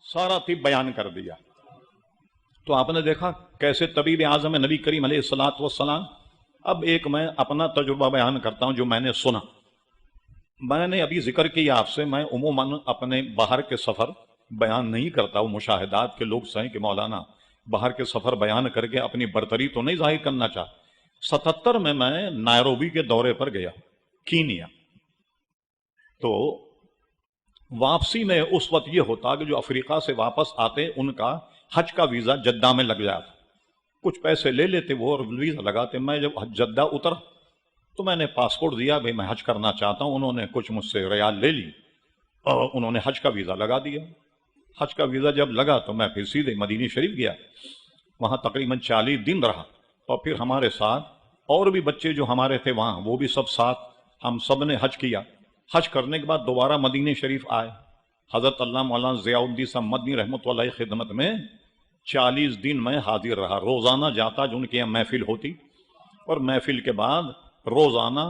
سارا طب بیان کر دیا۔ تو آپ نے دیکھا کیسے طبیب اعظم نبی کریم علیہ الصلوۃ والسلام۔ اب ایک میں اپنا تجربہ بیان کرتا ہوں جو میں نے سنا۔ میں نے ابھی ذکر کیا آپ سے، میں عموماً اپنے باہر کے سفر بیان نہیں کرتا ہوں۔ مشاہدات کے لوگ سہیں کہ مولانا باہر کے سفر بیان کر کے اپنی برتری تو نہیں ظاہر کرنا چاہتا۔ 77 میں نائروبی کے دورے پر گیا، کینیا۔ تو واپسی میں اس وقت یہ ہوتا کہ جو افریقہ سے واپس آتے ان کا حج کا ویزا جدہ میں لگ جاتا، کچھ پیسے لے لیتے وہ اور ویزا لگاتے۔ میں جب جدہ اترا تو میں نے پاسپورٹ دیا، بھائی میں حج کرنا چاہتا ہوں۔ انہوں نے کچھ مجھ سے ریال لے لی اور انہوں نے حج کا ویزا لگا دیا۔ حج کا ویزا جب لگا تو میں پھر سیدھے مدینہ شریف گیا، وہاں تقریباً 40 دن رہا، اور پھر ہمارے ساتھ اور بھی بچے جو ہمارے تھے وہاں، وہ بھی سب ساتھ، ہم سب نے حج کیا۔ حج کرنے کے بعد دوبارہ مدینہ شریف آئے۔ حضرت اللہ مولانا ضیاء الدین صاحب مدنی رحمۃ اللہ علیہ خدمت میں 40 دن میں حاضر رہا۔ روزانہ جاتا جو ان کے یہاں محفل ہوتی، اور محفل کے بعد روزانہ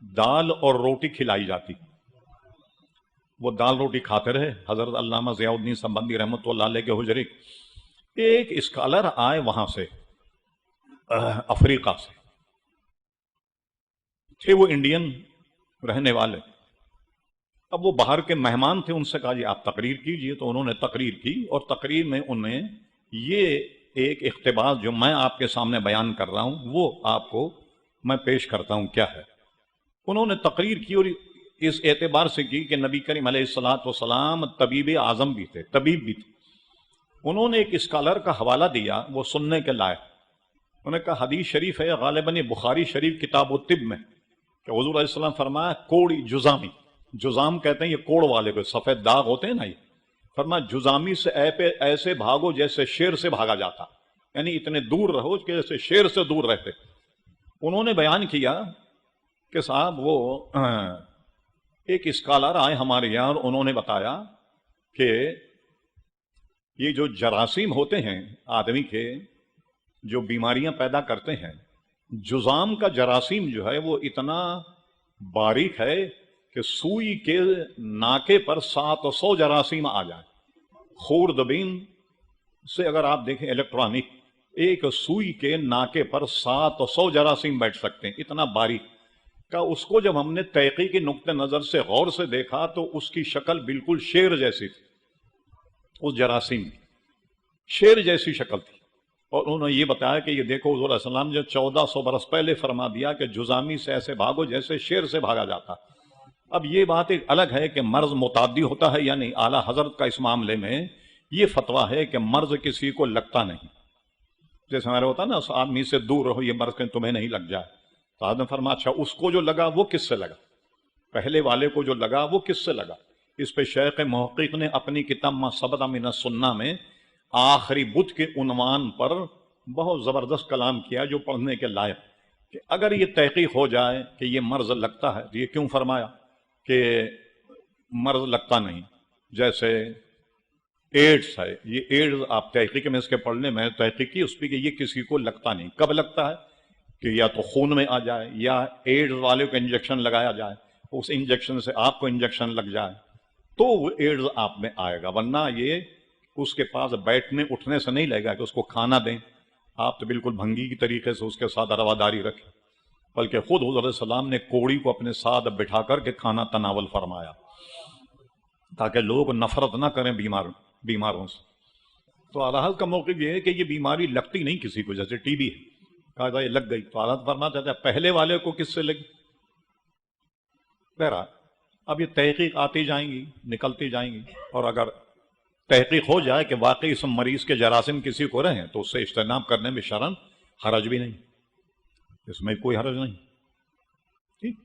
دال اور روٹی کھلائی جاتی۔ وہ دال روٹی کھاتے رہے۔ حضرت علامہ ضیاء الدین صاحب مدنی رحمۃ اللہ علیہ کے حجرے ایک اسکالر آئے وہاں سے، افریقہ سے تھے، وہ انڈین رہنے والے۔ اب وہ باہر کے مہمان تھے، ان سے کہا جی آپ تقریر کیجئے، تو انہوں نے تقریر کی، اور تقریر میں انہیں یہ ایک اقتباس جو میں آپ کے سامنے بیان کر رہا ہوں وہ آپ کو میں پیش کرتا ہوں کیا ہے۔ انہوں نے تقریر کی اور اس اعتبار سے کی کہ نبی کریم علیہ الصلوۃ والسلام طبیب اعظم بھی تھے، طبیب بھی تھے۔ انہوں نے ایک اسکالر کا حوالہ دیا، وہ سننے کے لائق۔ انہوں نے کہا حدیث شریف ہے، غالباً بخاری شریف کتاب الطب میں، کہ حضور علیہ السلام فرمایا کوڑی جزامی، جزام کہتے ہیں یہ کوڑ والے کو، سفید داغ ہوتے ہیں نا، یہ فرمایا جزامی سے ایسے بھاگو جیسے شیر سے بھاگا جاتا، یعنی اتنے دور رہو کہ جیسے شیر سے دور رہتے۔ انہوں نے بیان کیا کہ صاحب وہ ایک اسکالر آئے ہمارے یہاں، اور انہوں نے بتایا کہ یہ جو جراثیم ہوتے ہیں آدمی کے، جو بیماریاں پیدا کرتے ہیں، جزام کا جراثیم جو ہے وہ اتنا باریک ہے کہ سوئی کے ناکے پر 700 جراثیم آ جائیں۔ خوردبین سے اگر آپ دیکھیں الیکٹرانک، ایک سوئی کے ناکے پر 700 جراثیم بیٹھ سکتے ہیں، اتنا باریک کا۔ اس کو جب ہم نے تحقیقی نقطہ نظر سے غور سے دیکھا تو اس کی شکل بالکل شیر جیسی تھی، اس جراثیم کی شیر جیسی شکل تھی۔ اور انہوں نے یہ بتایا کہ یہ دیکھو حضور علیہ السلام جو 1400 برس پہلے فرما دیا کہ جزامی سے ایسے بھاگو جیسے شیر سے بھاگا جاتا۔ اب یہ بات ایک الگ ہے کہ مرض متعدی ہوتا ہے یا نہیں۔ اعلیٰ حضرت کا اس معاملے میں یہ فتویٰ ہے کہ مرض کسی کو لگتا نہیں، جیسے ہمارا ہوتا ہے نا، اس آدمی سے دور رہو، یہ مرض کہ تمہیں نہیں لگ جائے۔ تو آدم فرمایا اچھا اس کو جو لگا وہ کس سے لگا، پہلے والے کو جو لگا وہ کس سے لگا۔ اس پہ شیخ محقق نے اپنی کتاب ما ثبت من السنہ میں آخری بدھ کے عنوان پر بہت زبردست کلام کیا جو پڑھنے کے لائق، کہ اگر یہ تحقیق ہو جائے کہ یہ مرض لگتا ہے تو یہ کیوں فرمایا کہ مرض لگتا نہیں۔ جیسے ایڈز ہے، یہ ایڈز آپ تحقیق میں اس کے پڑھنے میں تحقیق کی اس پہ کہ یہ کسی کو لگتا نہیں۔ کب لگتا ہے کہ یا تو خون میں آ جائے، یا ایڈز والے کو انجیکشن لگایا جائے، اس انجیکشن سے آپ کو انجیکشن لگ جائے تو وہ ایڈز آپ میں آئے گا، ورنہ یہ اس کے پاس بیٹھنے اٹھنے سے نہیں لگے گا کہ اس کو کھانا دیں۔ آپ تو بالکل بھنگی کی طریقے سے اس کے ساتھ رواداری رکھیں، بلکہ خود حضور علیہ السلام نے کوڑی کو اپنے ساتھ بٹھا کر کے کھانا تناول فرمایا تاکہ لوگ نفرت نہ کریں بیماروں سے۔ تو اعلیٰ حضرت کا موقف یہ ہے کہ یہ بیماری لگتی نہیں کسی کو، جیسے ٹی بی کہا جائے لگ گئی تو اعلیٰ حضرت فرماتا ہے پہلے والے کو کس سے لگی۔ بہرحال اب یہ تحقیق آتی جائیں گی، نکلتی جائیں گی، اور اگر تحقیق ہو جائے کہ واقعی اس مریض کے جراثیم کسی کو رہیں تو اس سے اجتناب کرنے میں شرن حرج بھی نہیں، اس میں کوئی حرج نہیں۔ ٹھیک،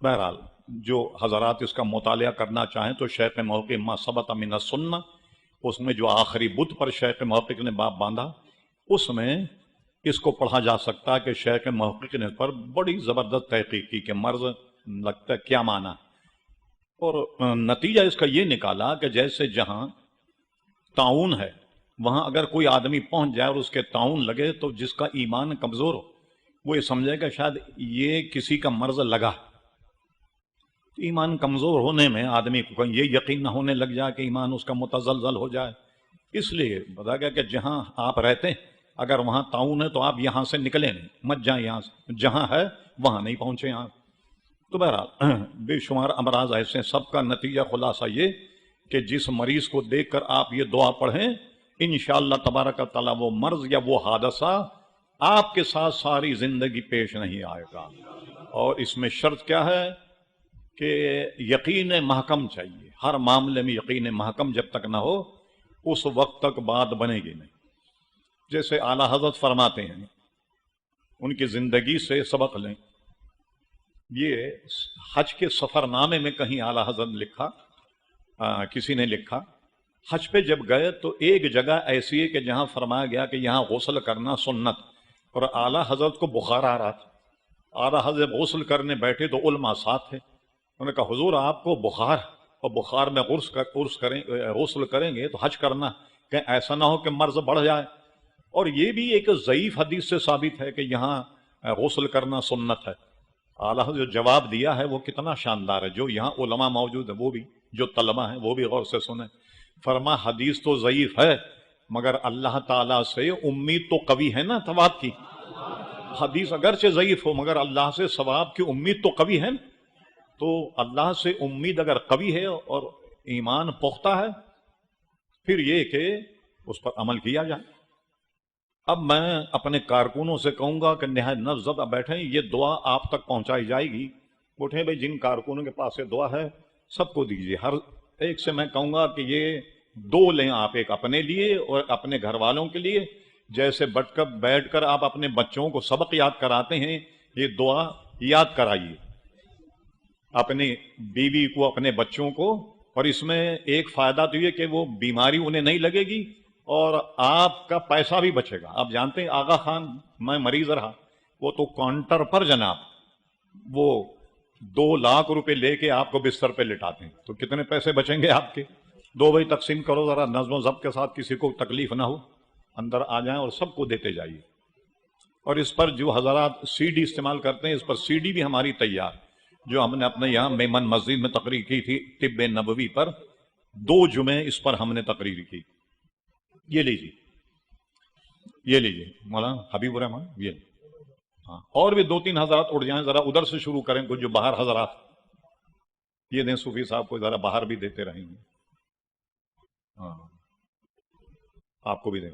بہرحال جو حضرات اس کا مطالعہ کرنا چاہیں تو شیخ محقق ما ثبت من السنہ، اس میں جو آخری بدھ پر شیخ محقق نے باب باندھا، اس میں اس کو پڑھا جا سکتا کہ شیخ محقق نے اس پر بڑی زبردست تحقیق کی کہ مرض لگتا ہے کیا معنی، اور نتیجہ اس کا یہ نکالا کہ جیسے جہاں طاعون ہے وہاں اگر کوئی آدمی پہنچ جائے اور اس کے طاعون لگے تو جس کا ایمان کمزور ہو وہ یہ سمجھے کہ شاید یہ کسی کا مرض لگا، ایمان کمزور ہونے میں آدمی کو کہیں یہ یقین نہ ہونے لگ جائے کہ ایمان اس کا متزلزل ہو جائے. اس لیے بتا گیا کہ جہاں آپ رہتے ہیں اگر وہاں تعاون ہے تو آپ یہاں سے نکلیں نہیں، مت جائیں یہاں سے، جہاں ہے وہاں نہیں پہنچے آپ. تو بہرحال بے شمار امراض ایسے، سب کا نتیجہ خلاصہ یہ کہ جس مریض کو دیکھ کر آپ یہ دعا پڑھیں انشاءاللہ تبارک و تعالیٰ وہ مرض یا وہ حادثہ آپ کے ساتھ ساری زندگی پیش نہیں آئے گا. اور اس میں شرط کیا ہے کہ یقین محکم چاہیے. ہر معاملے میں یقین محکم جب تک نہ ہو اس وقت تک بات بنے گی نہیں. جیسے اعلیٰ حضرت فرماتے ہیں، ان کی زندگی سے سبق لیں. یہ حج کے سفر نامے میں کہیں اعلیٰ حضرت لکھا، کسی نے لکھا، حج پہ جب گئے تو ایک جگہ ایسی ہے کہ جہاں فرمایا گیا کہ یہاں غسل کرنا سنت، اور اعلیٰ حضرت کو بخار آ رہا تھا. اعلیٰ حضرت غسل کرنے بیٹھے تو علماء ساتھ تھے. انہوں نے کہا حضور آپ کو بخار، اور بخار میں غسل کریں گے تو حج کرنا، کہ ایسا نہ ہو کہ مرض بڑھ جائے. اور یہ بھی ایک ضعیف حدیث سے ثابت ہے کہ یہاں غسل کرنا سنت ہے. اعلیٰ جو جواب دیا ہے وہ کتنا شاندار ہے. جو یہاں علماء موجود ہیں وہ بھی، جو طلبہ ہیں وہ بھی غور سے سنیں. فرما حدیث تو ضعیف ہے مگر اللہ تعالیٰ سے امید تو قوی ہے نا ثواب کی. حدیث اگرچہ ضعیف ہو مگر اللہ سے ثواب کی امید تو قوی ہے. تو اللہ سے امید اگر قوی ہے اور ایمان پختہ ہے پھر یہ کہ اس پر عمل کیا جائے. اب میں اپنے کارکنوں سے کہوں گا کہ نہایت نفس زدہ بیٹھیں، یہ دعا آپ تک پہنچائی جائے گی. اٹھیں بھائی، جن کارکنوں کے پاس یہ دعا ہے سب کو دیجیے. ہر ایک سے میں کہوں گا کہ یہ دو لیں آپ، ایک اپنے لیے اور اپنے گھر والوں کے لیے. جیسے بیٹھ کر آپ اپنے بچوں کو سبق یاد کراتے ہیں، یہ دعا یاد کرائیے اپنی بیوی کو، اپنے بچوں کو. اور اس میں ایک فائدہ تو یہ کہ وہ بیماری انہیں نہیں لگے گی اور آپ کا پیسہ بھی بچے گا. آپ جانتے ہیں آغا خان، میں مریض رہا، وہ تو کاؤنٹر پر جناب وہ 2 لاکھ روپے لے کے آپ کو بستر پہ لٹاتے ہیں. تو کتنے پیسے بچیں گے آپ کے؟ 2 بھائی تقسیم کرو ذرا نظم و ضبط کے ساتھ، کسی کو تکلیف نہ ہو، اندر آ جائیں اور سب کو دیتے جائیے. اور اس پر جو حضرات سی ڈی استعمال کرتے ہیں، اس پر سی ڈی بھی ہماری تیار، جو ہم نے اپنے یہاں میمن مسجد میں تقریر کی تھی طب نبوی پر. 2 جمعے اس پر ہم نے تقریر کی. یہ لیجیے، یہ لیجیے مولانا حبیب الرحمان. یہ ہاں، اور بھی 2-3 حضرات اٹھ جائیں، ذرا ادھر سے شروع کریں. کچھ جو باہر حضرات یہ دیں، صوفی صاحب کو ذرا باہر بھی دیتے رہیں گے. ہاں آپ کو بھی دیں،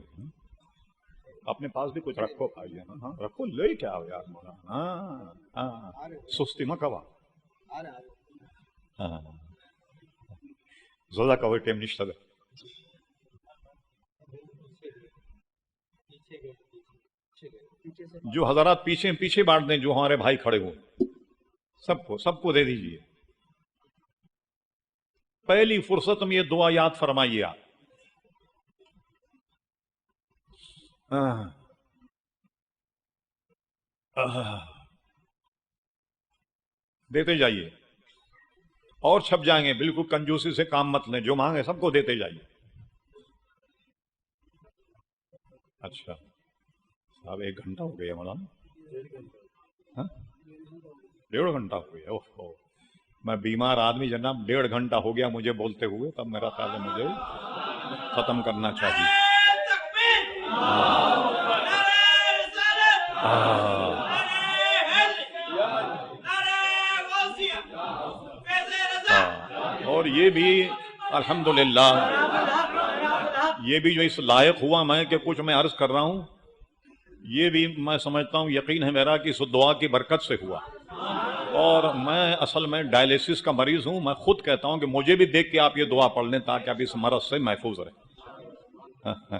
اپنے پاس بھی کچھ رکھو بھائی. ہاں رکھو، لے کیا ہو یار مولانا. ہاں ہاں سستی مکوا. ہاں زوزہ کور ٹیم نشتہ دے. جو حضرات پیچھے بانٹ دیں، جو ہمارے بھائی کھڑے ہوئے سب کو دے دیجئے. پہلی فرصت میں یہ دعا یاد فرمائیے آپ. دیتے جائیے اور چھپ جائیں گے. بالکل کنجوسی سے کام مت لیں، جو مانگے سب کو دیتے جائیے. اچھا صاحب 1 گھنٹہ ہو گیا مولانا. 1.5 گھنٹہ ہو گیا. اوہ میں بیمار آدمی جناب، 1.5 گھنٹہ ہو گیا مجھے بولتے ہوئے. تب میرا خیال ہے مجھے ختم کرنا چاہیے. اور یہ بھی الحمدللہ، یہ بھی جو اس لائق ہوا میں کہ کچھ میں عرض کر رہا ہوں، یہ بھی میں سمجھتا ہوں، یقین ہے میرا کہ اس دعا کی برکت سے ہوا. اور میں اصل میں ڈائلیسس کا مریض ہوں. میں خود کہتا ہوں کہ مجھے بھی دیکھ کے آپ یہ دعا پڑھ لیں تاکہ آپ اس مرض سے محفوظ رہیں.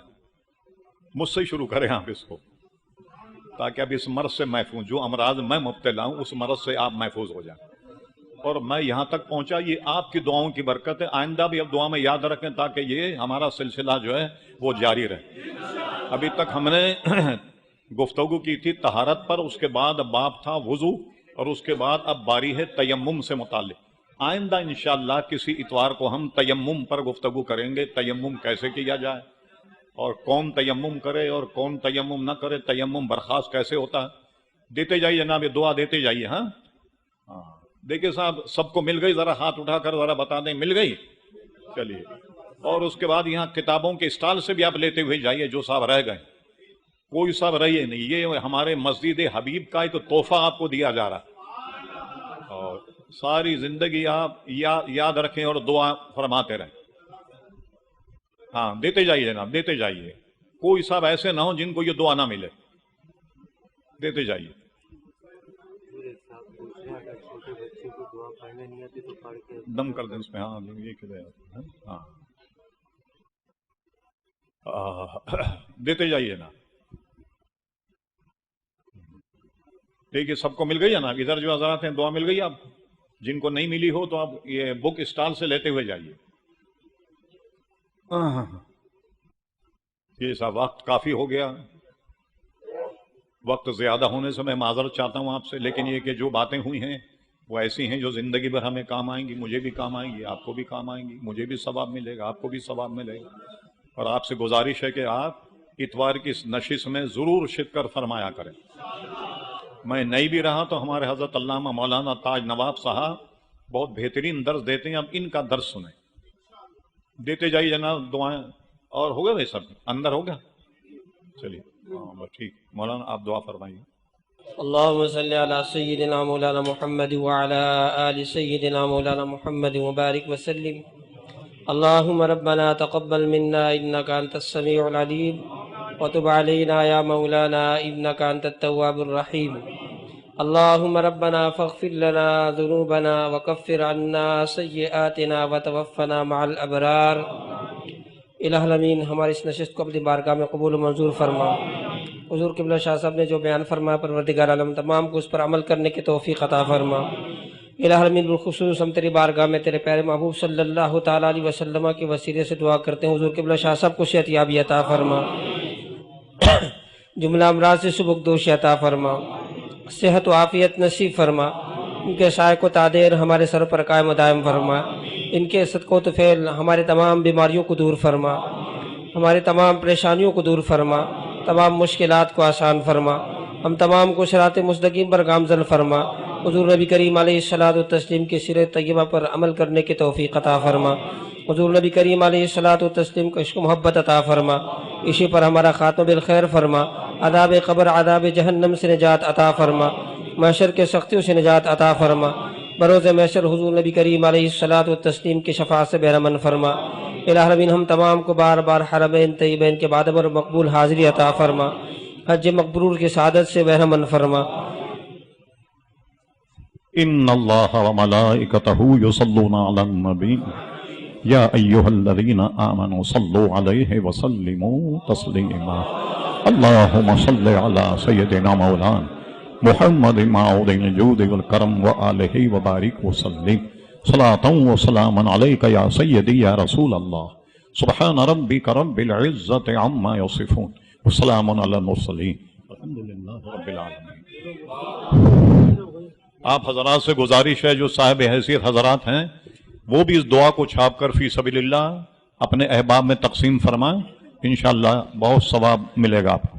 مجھ سے شروع کریں آپ اس کو، تاکہ اب اس مرض سے محفوظ، جو امراض میں مبتلا ہوں اس مرض سے آپ محفوظ ہو جائیں. اور میں یہاں تک پہنچا یہ آپ کی دعاؤں کی برکت ہے. آئندہ بھی اب دعا میں یاد رکھیں تاکہ یہ ہمارا سلسلہ جو ہے وہ جاری رہے. ابھی تک ہم نے گفتگو کی تھی طہارت پر، اس کے بعد باب تھا وضو، اور اس کے بعد اب باری ہے تیمم سے متعلق. آئندہ انشاءاللہ کسی اتوار کو ہم تیمم پر گفتگو کریں گے. تیمم کیسے کیا جائے اور کون تیمم کرے اور کون تیمم نہ کرے، تیمم برخاست کیسے ہوتا ہے. دیتے جائیے جناب، یہ دعا دیتے جائیے. ہاں دیکھیے صاحب سب کو مل گئی؟ ذرا ہاتھ اٹھا کر ذرا بتا دیں مل گئی؟ چلیے، اور اس کے بعد یہاں کتابوں کے اسٹال سے بھی آپ لیتے ہوئے جائیے جو صاحب رہ گئے، کوئی صاحب رہیے نہیں، یہ ہمارے مسجد حبیب کا ایک تحفہ آپ کو دیا جا رہا، اور ساری زندگی آپ یاد رکھیں اور دعا فرماتے رہیں۔ ہاں دیتے جائیے جناب، دیتے جائیے، کوئی صاحب ایسے نہ ہو جن کو یہ دعا نہ ملے، دیتے جائیے۔ دم کر دیں اس میں، ہاں یہ کدھر، ہاں دیتے جائیے نا۔ دیکھیے سب کو مل گئی ہے نا؟ ادھر جو حضرات ہیں دعا مل گئی آپ؟ جن کو نہیں ملی ہو تو آپ یہ بک اسٹال سے لیتے ہوئے جائیے۔ یہ صاحب وقت کافی ہو گیا، وقت زیادہ ہونے سے میں معذرت چاہتا ہوں آپ سے، لیکن یہ کہ جو باتیں ہوئی ہیں وہ ایسی ہیں جو زندگی بھر ہمیں کام آئیں گی، مجھے بھی کام آئیں گی، آپ کو بھی کام آئیں گی، مجھے بھی ثواب ملے گا، آپ کو بھی ثواب ملے گا۔ اور آپ سے گزارش ہے کہ آپ اتوار کی اس نشست میں ضرور شرکت فرمایا کریں۔ میں نہیں بھی رہا تو ہمارے حضرت علامہ مولانا تاج نواب صاحب بہت بہترین درس دیتے ہیں، اب ان کا درس سنیں، دیتے جائیے جناب دعائیں۔ اور ہو گیا بھائی سب اندر ہو گیا؟ چلیے ہاں بس ٹھیک، مولانا آپ دعا فرمائیے۔ اللهم صل على سيدنا مولانا محمد وعلى آل سيدنا مولانا محمد وبارك وسلم. اللهم ربنا تقبل منا إنك أنت السميع العليم وتب علينا يا مولانا إنك أنت التواب الرحيم. اللهم ربنا فاغفر لنا ذنوبنا وكفر عنا سيئاتنا وتوفنا مع الأبرار. الہ الامین، ہماری اس نشست کو اپنی بارگاہ میں قبول و منظور فرما۔ حضور قبلہ شاہ صاحب نے جو بیان فرمایا پروردگار عالم تمام کو اس پر عمل کرنے کی توفیق عطا فرما۔ الہ الامین، بالخصوص ہم تیری بارگاہ میں تیرے پیارے محبوب صلی اللہ تعالیٰ علیہ وسلم کے وسیلے سے دعا کرتے ہیں، حضور قبلہ شاہ صاحب کو صحت یابی عطا فرما، جملہ امراض سے سبکدوشی عطا فرما، صحت و عافیت نصیب فرما، ان کے سائے کو تادیر ہمارے سر پر قائم و دائم فرما، ان کے صدقہ و طفیل ہمارے تمام بیماریوں کو دور فرما، ہماری تمام پریشانیوں کو دور فرما، تمام مشکلات کو آسان فرما، ہم تمام کو صراط مستقیم پر گامزن فرما، حضور نبی کریم علیہ الصلوۃ والتسلیم کی سیرت طیبہ پر عمل کرنے کی توفیق عطا فرما، حضور نبی کریم علیہ الصلوۃ والتسلیم کو عشق و محبت عطا فرما، اسی پر ہمارا خاتمہ بالخیر فرما، عذاب قبر عذاب جہنم سے نجات عطا فرما، محشر کے سختیوں سے نجات عطا فرما، بروز محشر حضور نبی کریم علیہ الصلوۃ والتسلیم کی شفاعت سے بہرمند فرما۔ الہ الامین، ہم تمام کو بار بار حرمین طیبین کے بعد اور مقبول حاضری عطا فرما، حج مقبرور کی سعادت سے بہرمند فرما۔ ان اللہ وملائکتہ یصلون علی النبی یا ایہا الذین آمنوا صلوا علیہ وسلموا تسلیما۔ اللہم صل علی سیدنا مولانا محمد معود الجود والکرم وآلہ وبارک وسلم صلاۃ وسلاما علیک یا سیدی یا رسول اللہ۔ سبحان ربک رب العزۃ عما یصفون وسلام علی المرسلین الحمدللہ رب العالمین۔ آپ حضرات سے گزارش ہے جو صاحب حیثیت حضرات ہیں وہ بھی اس دعا کو چھاپ کر فی سبیل اللہ اپنے احباب میں تقسیم فرمائیں، انشاءاللہ بہت ثواب ملے گا آپ کو۔